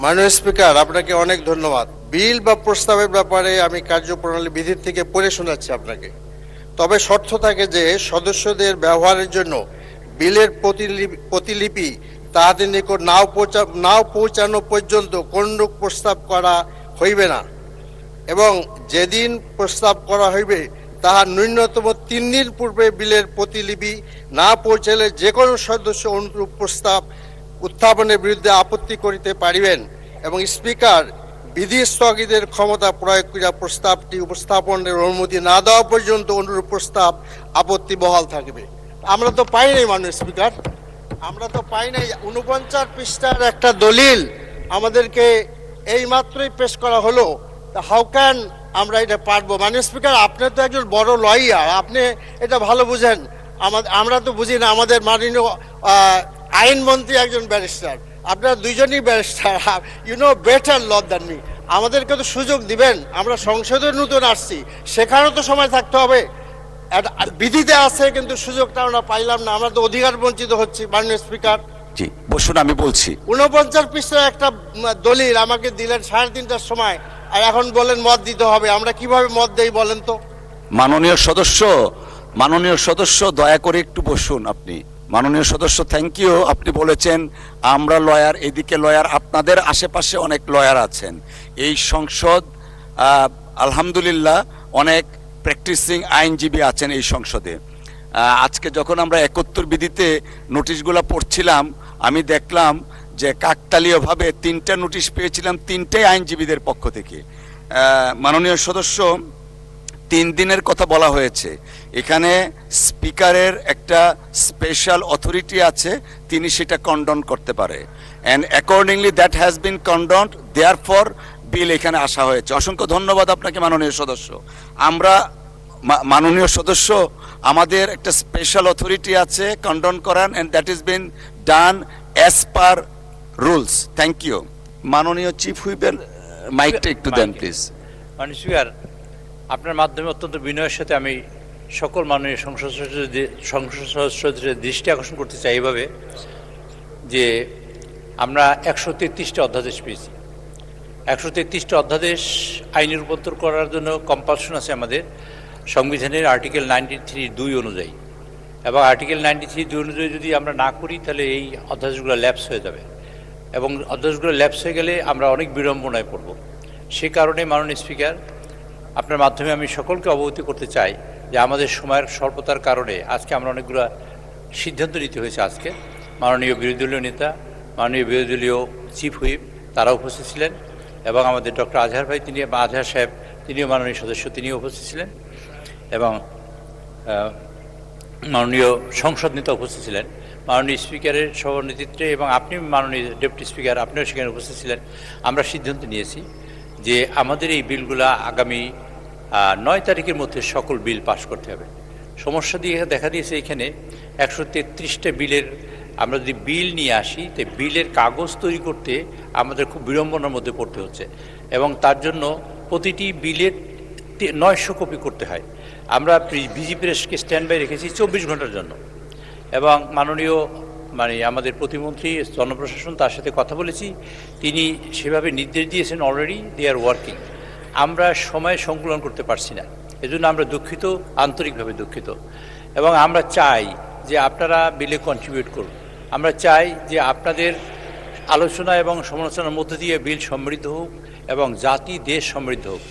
মাননীয় স্পিকার, আপনাকে অনেক ধন্যবাদ। বিল বা প্রস্তাবের ব্যাপারে আমি কার্যপ্রণালী বিধি থেকে পড়ে শোনাচ্ছি আপনাকে। তবে শর্ত থাকে যে সদস্যদের ব্যবহারের জন্য বিলের প্রতিলিপি তাহাদের নিকট নাও পৌঁছানো পর্যন্ত কোনরূপ প্রস্তাব করা হইবে না, এবং যেদিন প্রস্তাব করা হইবে তাহার ন্যূনতম 3 দিন পূর্বে বিলের প্রতিলিপি না পৌঁছালে যে কোনো সদস্য অনুরূপ প্রস্তাব উত্থাপনের বিরুদ্ধে আপত্তি করিতে পারিবেন, এবং স্পিকার বিধি স্থগিতের ক্ষমতা প্রয়োগ করিয়া প্রস্তাবটি উপস্থাপনের অনুমতি না দেওয়া পর্যন্ত অনুরূপ প্রস্তাব আপত্তি বহাল থাকবে। আমরা তো পাই নাই মাননীয় স্পিকার, আমরা তো পাই নাই। 49 পৃষ্ঠার একটা দলিল আমাদেরকে এই মাত্রই পেশ করা হলো। হাউ ক্যান আমরা এটা পারবো? মাননীয় স্পিকার, আপনি তো একজন বড় লয়ার, আপনি এটা ভালো বুঝেন। আমরা তো বুঝি না। আমাদের মাননীয় আইনমন্ত্রী একজন ব্যারিস্টার, আপনারা দুইজনই barrister, you know better law than me. আমাদেরকে তো সুযোগ দিবেন, আমরা সংসদে নতুন আসছি, সেখানেও তো সময় থাকতে হবে। বিধিতে আছে কিন্তু সুযোগটা আমরা পাইলাম না, আমরা তো অধিকার বঞ্চিত হচ্ছি। মাননীয় স্পিকার, জি বসুন, আমি বলছি। 49 পৃষ্ঠার একটা দলিল আমাকে দিলেন 3:30টার সময়, আর এখন বলেন মত দিতে হবে। আমরা কিভাবে মত দেই বলেন তো? মাননীয় সদস্য দয়া করে একটু বসুন। আপনি মাননীয় সদস্য, থ্যাংক ইউ। আপনি বলেছেন আমরা লয়ার, এদিকে লয়ার, আপনাদের আশেপাশে অনেক লয়ার আছেন। এই সংসদ আলহামদুলিল্লাহ অনেক প্র্যাকটিসিং আইনজীবী আছেন এই সংসদে। আজকে যখন আমরা 71 বিধিতে নোটিশগুলো পড়ছিলাম, আমি দেখলাম যে কাকতালীয়ভাবে 3টা নোটিশ পেয়েছিলাম, 3টাই আইনজীবীদের পক্ষ থেকে। মাননীয় সদস্য, 3 দিনের কথা বলা হয়েছে। এখানে স্পিকারের একটা স্পেশাল অথরিটি আছে, তিনি সেটা কন্ডন করতে পারে, and accordingly that has been condoned, therefore bill এখানে আসা হয়েছে। অসংখ্য ধন্যবাদ আপনাকে মাননীয় সদস্য। আমরা মাননীয় সদস্য, আমাদের একটা স্পেশাল অথরিটি আছে কন্ডন করার, and that is been done as per rules. Thank you. মাননীয় চিফ হুইপের মাইকটা একটু দেন প্লিজ। মাননীয় স্পিকার, আপনার মাধ্যমে অত্যন্ত বিনয়ের সাথে আমি সকল মাননীয় সংসদ সদস্যদের দৃষ্টি আকর্ষণ করতে চাই এভাবে যে আমরা 133টা অধ্যাদেশ পেয়েছি। 133টা অধ্যাদেশ আইনে রূপান্তর করার জন্য কম্পালশন আছে আমাদের সংবিধানের আর্টিকেল 93(2) অনুযায়ী, এবং আর্টিকেল 93(2) অনুযায়ী যদি আমরা না করি তাহলে এই অধ্যাদেশগুলো ল্যাপস হয়ে যাবে, এবং অধ্যাদেশগুলো ল্যাপস হয়ে গেলে আমরা অনেক বিড়ম্বনায় পড়ব। সে কারণে মাননীয় স্পিকার, আপনার মাধ্যমে আমি সকলকে অবগত করতে চাই যে আমাদের সময়ের স্বল্পতার কারণে আজকে আমরা অনেকগুলো সিদ্ধান্ত নিতে হয়েছে। আজকে মাননীয় বিরোধী দলীয় নেতা, মাননীয় বিরোধী দলীয় চিফ হুইপ তারা উপস্থিত ছিলেন, এবং আমাদের ডক্টর আজহার ভাই, আজহার সাহেব, তিনিও মাননীয় সদস্য, তিনিও উপস্থিত ছিলেন, এবং মাননীয় সংসদ নেতা উপস্থিত ছিলেন, মাননীয় স্পিকারের সভানেতৃত্বে, এবং আপনি মাননীয় ডেপুটি স্পিকার আপনিও সেখানে উপস্থিত ছিলেন। আমরা সিদ্ধান্ত নিয়েছি যে আমাদের এই বিলগুলা আগামী 9 তারিখের মধ্যে সকল বিল পাস করতে হবে। সমস্যা দেখা দিয়েছে এখানে 133টা বিলের, আমরা যদি বিল নিয়ে আসি তো বিলের কাগজ তৈরি করতে আমাদের খুব বিড়ম্বনার মধ্যে পড়তে হচ্ছে, এবং তার জন্য প্রতিটি বিলের 900 কপি করতে হয়। আমরা বিজি প্রেসকে স্ট্যান্ড বাই রেখেছি 24 ঘন্টার জন্য, এবং মাননীয় আমাদের প্রতিমন্ত্রী জনপ্রশাসন, তার সাথে কথা বলেছি, তিনি সেভাবে নির্দেশ দিয়েছেন, অলরেডি দে আর ওয়ার্কিং। আমরা সময় সংকুলন করতে পারছি না, এজন্য আমরা দুঃখিত, আন্তরিকভাবে দুঃখিত, এবং আমরা চাই যে আপনারা বিলে কন্ট্রিবিউট করুন। আমরা চাই যে আপনাদের আলোচনা এবং সমালোচনার মধ্য দিয়ে বিল সমৃদ্ধ হোক এবং জাতি দেশ সমৃদ্ধ হোক।